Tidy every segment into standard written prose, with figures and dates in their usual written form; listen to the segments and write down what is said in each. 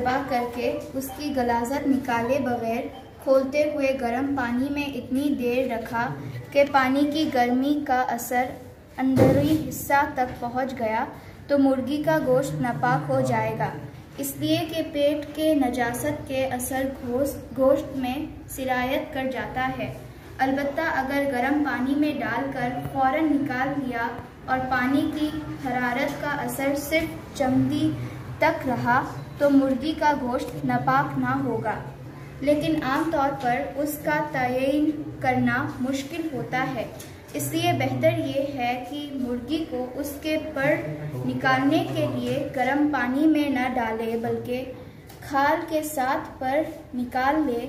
दबा करके उसकी गलाजत निकाले बगैर खोलते हुए गर्म पानी में इतनी देर रखा कि पानी की गर्मी का असर अंदरूनी हिस्सा तक पहुंच गया तो मुर्गी का गोश्त नापाक हो जाएगा, इसलिए कि पेट के नजासत के असर गोश्त में सिरायत कर जाता है। अलबत्ता अगर गर्म पानी में डालकर फौरन निकाल लिया और पानी की हरारत का असर सिर्फ चमड़ी तक रहा तो मुर्गी का गोश्त नापाक ना होगा, लेकिन आमतौर पर उसका तयन करना मुश्किल होता है। इसलिए बेहतर ये है कि मुर्गी को उसके पर निकालने के लिए गर्म पानी में न डाले बल्कि खाल के साथ पर निकाल ले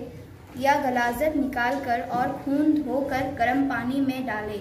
या गलाजत निकालकर और खून धोकर गर्म पानी में डाले।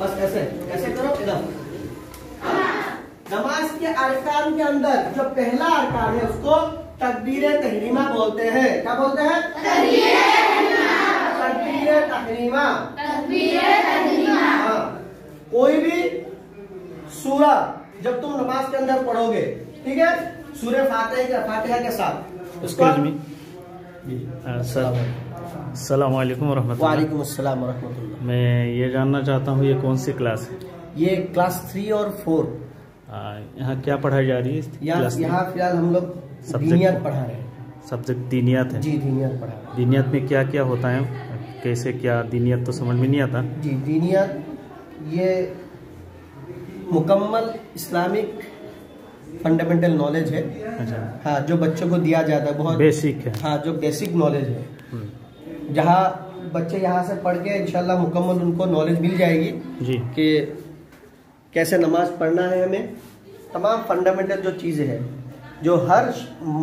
बस ऐसे ऐसे करो इधर। नमाज के अरकान के अंदर जो पहला अरकान है उसको तकबीर तहरीमा बोलते हैं। क्या बोलते हैं? तकबीर तहरीमा। हाँ, कोई भी सूरा जब तुम नमाज के अंदर पढ़ोगे, ठीक है, सूरह फातिहा के साथ उसको अस्सलाम वालेकुम वरहमतुल्लाह। वालेकुम अस्सलाम वरहमतुल्लाह। मैं ये जानना चाहता हूँ ये कौन सी क्लास है? ये क्लास 3 और 4। यहाँ क्या पढ़ाई जा रही है? यहाँ फिलहाल हम लोग दीनियात पढ़ा रहे हैं। सब्जेक्ट दीनियात है? जी, दीनियात पढ़ा रहे हैं। दीनियात में क्या क्या होता है, कैसे क्या? दीनियात तो समझ में नहीं आता। जी, दीनियात ये मुकम्मल इस्लामिक फंडामेंटल नॉलेज है। अच्छा। हाँ, जो बच्चों को दिया जाता है, बहुत बेसिक है। हाँ, जो बेसिक नॉलेज है, जहाँ बच्चे यहाँ से पढ़ के इंशाल्लाह मुकम्मल उनको नॉलेज मिल जाएगी जी कि कैसे नमाज पढ़ना है। हमें तमाम फंडामेंटल जो चीज़ें हैं जो हर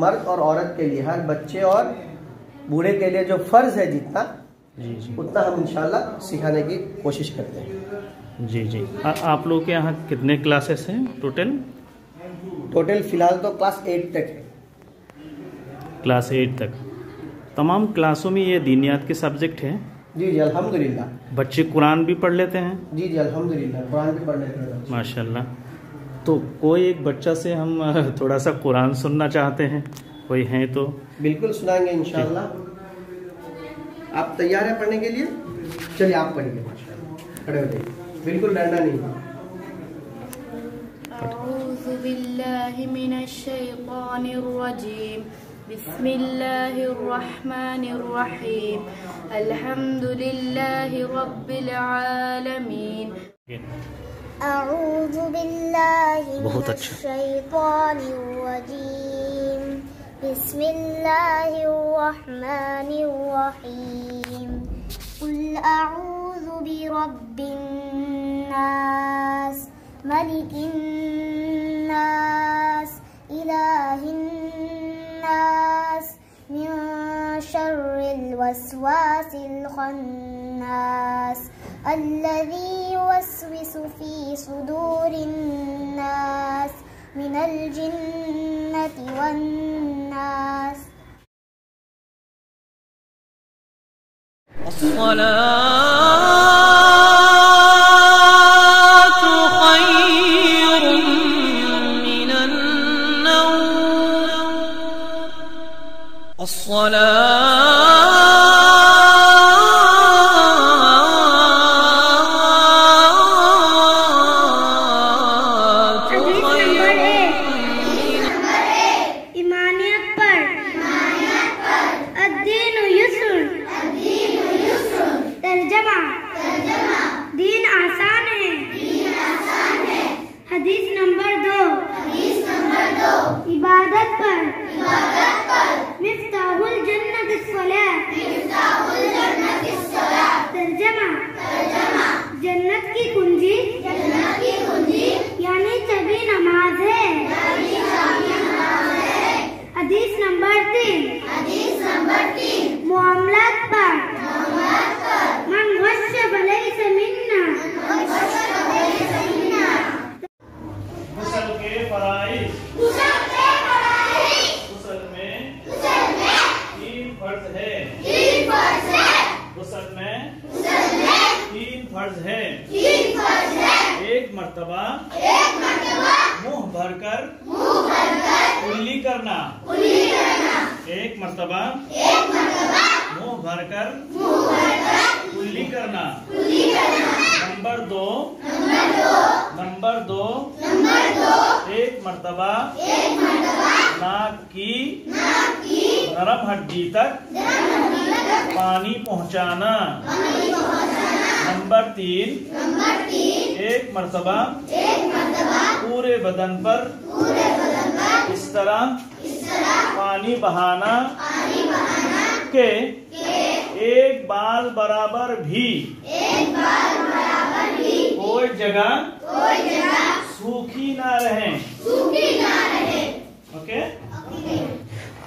मर्द और औरत के लिए, हर बच्चे और बूढ़े के लिए जो फ़र्ज़ है जितना जी उतना हम इंशाल्लाह सिखाने की कोशिश करते हैं। जी जी। आप लोग के यहाँ कितने क्लासेस हैं टोटल? टोटल फिलहाल तो क्लास 8 तक है। क्लास 8 तक। तमाम क्लासों में ये दीनियात के सब्जेक्ट हैं? जी जी, अल्हम्दुलिल्लाह। बच्चे कुरान भी पढ़ लेते हैं? जी जी, अल्हम्दुलिल्लाह, कुरान भी पढ़ लेते हैं माशाल्लाह। तो कोई एक बच्चा से हम थोड़ा सा कुरान सुनना चाहते हैं, कोई है तो? बिल्कुल सुनाएंगे इंशाल्लाह। आप तैयार हैं पढ़ने के लिए? चलिए आप पढ़िए, खड़े हो जाइए, बिल्कुल डरना नहीं। अऊज़ु बिल्लाहि मिनश शैतानिर रजीम। बिस्मिल्लाहिर रहमानिर रहीम। अल्हम्दुलिल्लाहि रब्बिल आलमीन। अऊज़ु बिल्लाहि बहुत मिनश अच्छा। शैतानिर रजीम। बिस्मिल्लाहिर रहमानिर रहीम। कुल अऊज़ु बिरब्बिन नास, मलिकिन नास, इलाहिन नास, मिन शर्रिल वस्वासिल खन्नास, अल्लज़ी युवस्विसु फी सुदूरिन नास, मिनल जिन्नति वन नास। अस्सलातु खैरुम मिनन नौम। ईमानियत पर अद्दीनु युस्र, मर्तबा मुंह भरकर कुल्ली करना। एक मर्तबा मुंह भरकर कुल्ली करना। नंबर दो एक मर्तबा नाक की नरम हड्डी तक पानी पहुंचाना। नंबर 3 एक मर्तबा पूरे बदन पर इस तरह पानी बहाना के एक बाल बराबर भी कोई जगह सूखी ना रहे। ओके।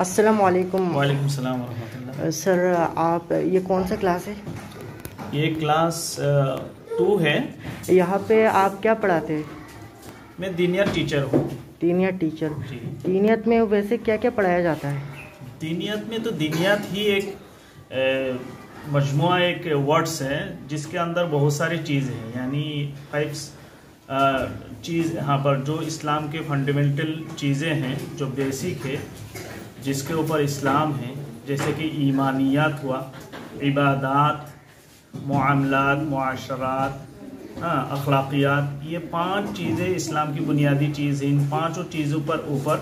अस्सलाम वालेकुम। वालेकुम सलाम वरहमतुल्लाह। सर आप ये कौन सा क्लास है? ये क्लास 2 है। यहाँ पे आप क्या पढ़ाते हैं? मैं दीनियत टीचर हूँ। दीनियत टीचर। जी। दीनियत में वैसे क्या क्या पढ़ाया जाता है? दीनियत में तो दीनियत ही एक मजमुआ एक वर्ड्स है जिसके अंदर बहुत सारी चीज़ें हैं, यानी 5 चीज़ यहाँ पर जो इस्लाम के फंडामेंटल चीज़ें हैं जो बेसिक है जिसके ऊपर इस्लाम है, जैसे कि ईमानियात हुआ, इबादात, मुआमलात, मुआशरात, अखलाकियात, ये 5 चीज़ें इस्लाम की बुनियादी चीज़ हैं। इन 5 चीज़ों पर ऊपर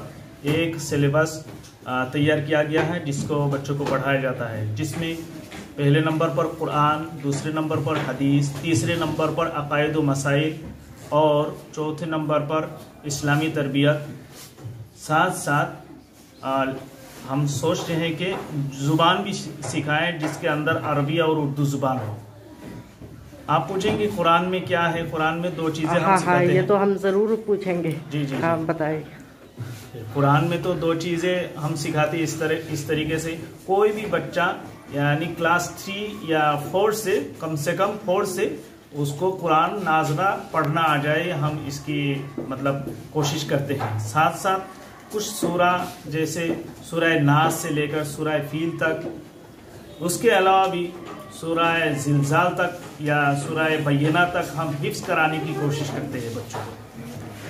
एक सिलेबस तैयार किया गया है जिसको बच्चों को पढ़ाया जाता है, जिसमें पहले नंबर पर कुरान, दूसरे नंबर पर हदीस, तीसरे नंबर पर अकायद व मसाइल और चौथे नंबर पर इस्लामी तरबियत। साथ साथ हम सोच रहे हैं कि ज़ुबान भी सिखाएं जिसके अंदर अरबी और उर्दू ज़ुबान हो। आप पूछेंगे कुरान में क्या है? कुरान में 2 चीज़ें हम सिखाते हैं। ये तो हम ज़रूर पूछेंगे। जी। हाँ बताइए। कुरान में तो 2 चीज़ें हम सिखाते इस तरीके से कोई भी बच्चा यानी क्लास 3 या 4 से कम 4 से उसको कुरान नाज़रा पढ़ना आ जाए, हम इसकी मतलब कोशिश करते हैं। साथ साथ कुछ सूरा जैसे सूरह नास से लेकर सूरह फील तक, उसके अलावा भी सूरह ज़िलज़ाल तक या सूरह बय्यना तक हम हिफ्ज़ कराने की कोशिश करते हैं बच्चों को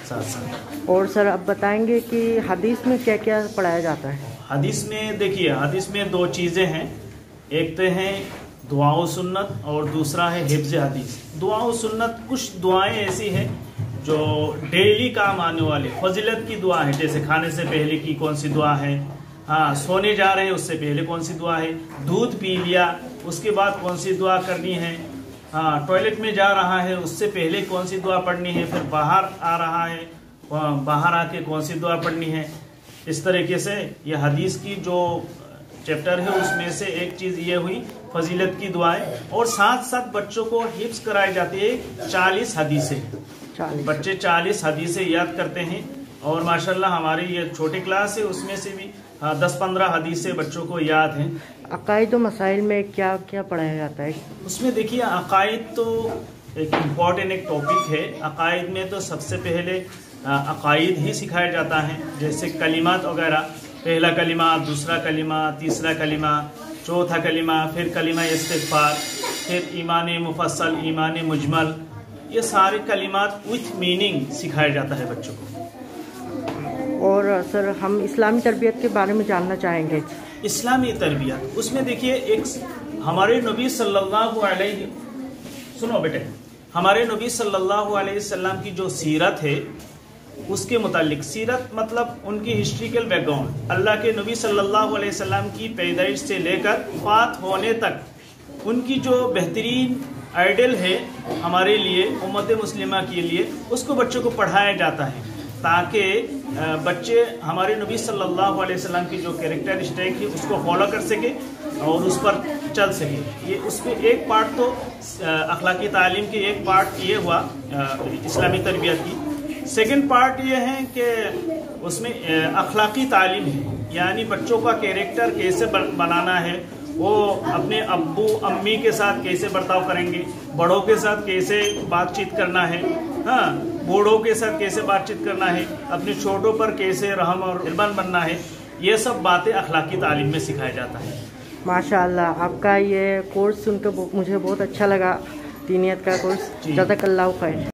साथ साथ। और सर आप बताएंगे कि हदीस में क्या क्या पढ़ाया जाता है? हदीस में देखिए, हदीस में 2 चीज़ें हैं, एक तो है दुआ व सुन्नत और दूसरा है हिफ्ज़ हदीस। दुआ व सुन्नत कुछ दुआएं ऐसी हैं जो डेली काम आने वाली फजीलत की दुआ है, जैसे खाने से पहले की कौन सी दुआ है, हाँ सोने जा रहे हैं उससे पहले कौन सी दुआ है, दूध पी लिया उसके बाद कौन सी दुआ करनी है, हाँ टॉयलेट में जा रहा है उससे पहले कौन सी दुआ पढ़नी है, फिर बाहर आ रहा है बाहर आके कौन सी दुआ पढ़नी है। इस तरीके से ये हदीस की जो चैप्टर है उसमें से एक चीज़ ये हुई फजीलत की दुआएं, और साथ साथ बच्चों को हिफ्ज़ कराई जाती है 40 हदीसें। बच्चे 40 हदीसें याद करते हैं और माशाल्लाह हमारी ये छोटी क्लास है उसमें से भी 10-15 हदीसें बच्चों को याद हैं। अकायद व मसाइल में क्या क्या पढ़ाया जाता है? उसमें देखिए अकायद तो एक इम्पॉर्टेंट एक टॉपिक है। अकायद में तो सबसे पहले अकायद ही सिखाया जाता है, जैसे कलिमात वगैरह, पहला कलिमा, दूसरा कलिमा, तीसरा कलिमा, चौथा कलिमा, फिर कलिमा इस्तिग़फ़ार, फिर ईमान मुफस्सल, ईमान मुजमल, ये सारे कलिमात विथ मीनिंग सिखाया जाता है बच्चों को। और सर हम इस्लामी तरबियत के बारे में जानना चाहेंगे। इस्लामी तरबियत, उसमें देखिए एक हमारे नबी सल्लल्लाहु अलैहि सुनो बेटे हमारे नबी सल्लल्लाहु अलैहि वसल्लम की जो सीरत है उसके मुतालिक, सीरत मतलब उनकी हिस्ट्रिकल बैकग्राउंड, अल्लाह के नबी सल्लल्लाहु अलैहि वसल्लम की पैदाइश से लेकर वफ़ात होने तक उनकी जो बेहतरीन आइडियल है हमारे लिए उम्मत मुस्लिमा के लिए, उसको बच्चों को पढ़ाया जाता है ताकि बच्चे हमारे नबी सल्लल्लाहु अलैहि वसल्लम की जो कैरेक्टरिस्टिक है उसको फॉलो कर सके और उस पर चल सके। ये उसमें एक पार्ट तो अखलाकी तालीम की एक पार्ट ये हुआ इस्लामी तरबियत की। सेकंड पार्ट ये है कि उसमें अखलाकी तालीम है, यानी बच्चों का कैरेक्टर कैसे बनाना है, वो अपने अब्बू अम्मी के साथ कैसे बर्ताव करेंगे, बड़ों के साथ कैसे बातचीत करना है, हाँ बूढ़ों के साथ कैसे बातचीत करना है, अपने छोटों पर कैसे रहम और मेहरबान बनना है, ये सब बातें अखलाकी तालीम में सिखाया जाता है। माशाअल्लाह आपका ये कोर्स सुनकर मुझे बहुत अच्छा लगा, दीनियत का कोर्स। जज़ाकल्लाहु खैर।